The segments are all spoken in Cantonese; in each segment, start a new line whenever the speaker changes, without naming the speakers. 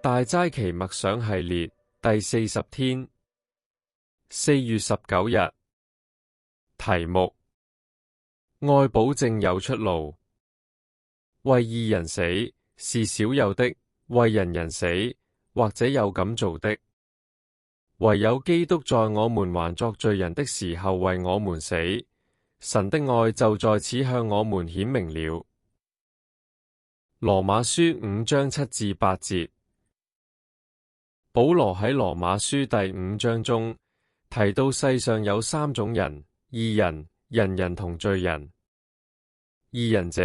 大齋期默想系列第40天，4月19日。題目：愛保證有出路。為義人死是少有的，為人人死或者有敢做的。唯有基督在我們還作罪人的時候為我們死，神的愛就在此向我們顯明了。羅馬書5章7至8節。保羅喺羅馬書第5章中提到世上有3種人：義人、仁人同罪人。義人者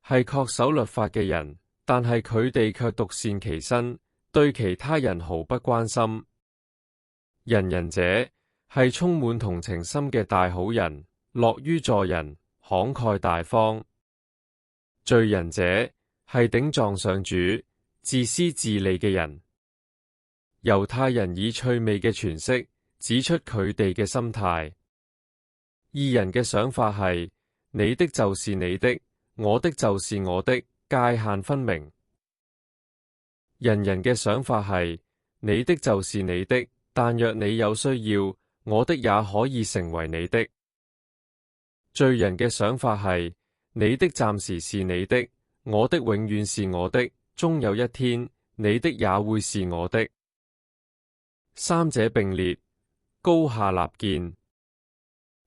係恪守律法嘅人，但係佢哋卻獨善其身，對其他人毫不關心。仁人者係充滿同情心嘅大好人，樂於助人，慷慨大方。罪人者係頂撞上主、自私自利嘅人。猶太人以趣味嘅詮釋指出佢哋嘅心態。義人嘅想法係：你的就是你的，我的就是我的，界限分明。仁人嘅想法係：你的就是你的，但若你有需要，我的也可以成為你的。罪人嘅想法係：你的暫時是你的，我的永遠是我的，終有一天，你的也會是我的。三者並列，高下立見。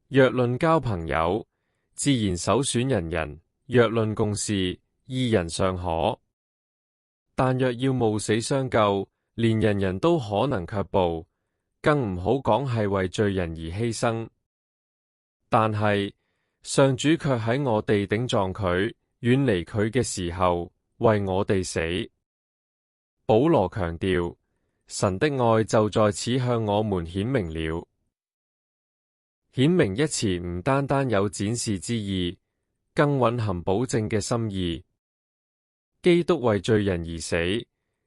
若論交朋友，自然首選仁人；若論共事，義人尚可。但若要冒死相救，連仁人都可能卻步，更唔好講係為罪人而犧牲。但係上主卻喺我哋頂撞佢、遠離佢嘅時候，為我哋死。保羅強調，神的愛就在此向我們顯明了。顯明一詞唔單單有展示之意，更蘊含保證嘅心意。基督為罪人而死，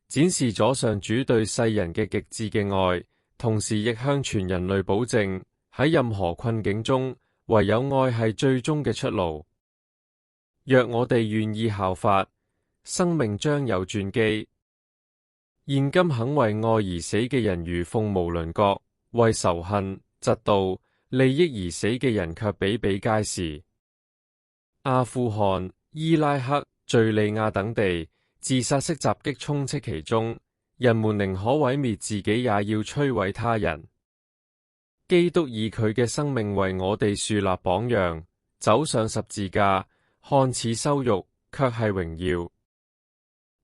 展示咗上主對世人嘅極致嘅愛，同時亦向全人類保證，喺任何困境中，唯有愛係最終嘅出路。若我哋願意效法，生命將有轉機。現今肯為愛而死嘅人如鳳毛麟角，為仇恨、嫉妒、利益而死嘅人卻比比皆是。阿富汗、伊拉克、敘利亞等地自殺式襲擊充斥其中，人們寧可毀滅自己，也要摧毀他人。基督以佢嘅生命為我哋樹立榜樣，走上十字架，看似羞辱，卻係榮耀；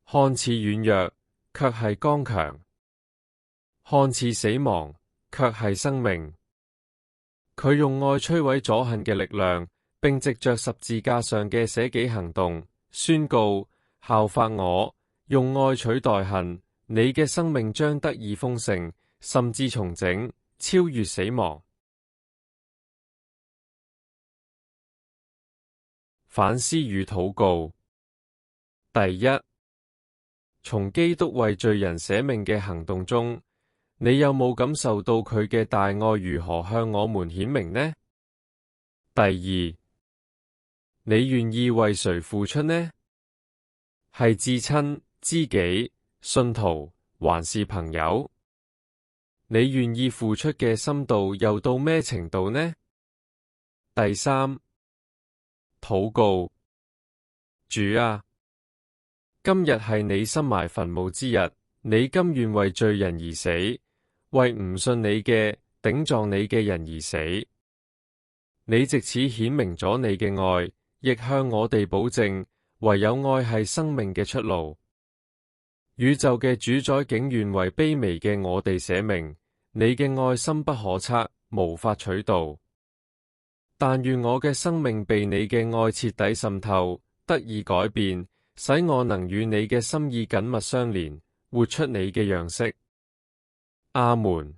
看似軟弱，卻係剛強；看似死亡，卻係生命。佢用愛摧毀阻恨嘅力量，並藉着十字架上嘅捨己行動，宣告：效法我，用愛取代恨，你嘅生命將得以豐盛，甚至重整，超越死亡。反思與禱告。第一，從基督為罪人捨命嘅行動中，你有冇感受到佢嘅大愛如何向我們顯明呢？第二，你願意為誰付出呢？係至親、知己、信徒，還是朋友？你願意付出嘅深度又到咩程度呢？第三，禱告。主啊，今日係你深埋墳墓之日，你甘願為罪人而死，為唔信你嘅、頂撞你嘅人而死。你藉此顯明咗你嘅愛，亦向我哋保證，唯有愛係生命嘅出路。宇宙嘅主宰竟願為卑微嘅我哋捨命，你嘅愛深不可測，無法取道。但願我嘅生命被你嘅愛徹底滲透，得以改變，使我能與你嘅心意緊密相連，活出你嘅樣式。阿門。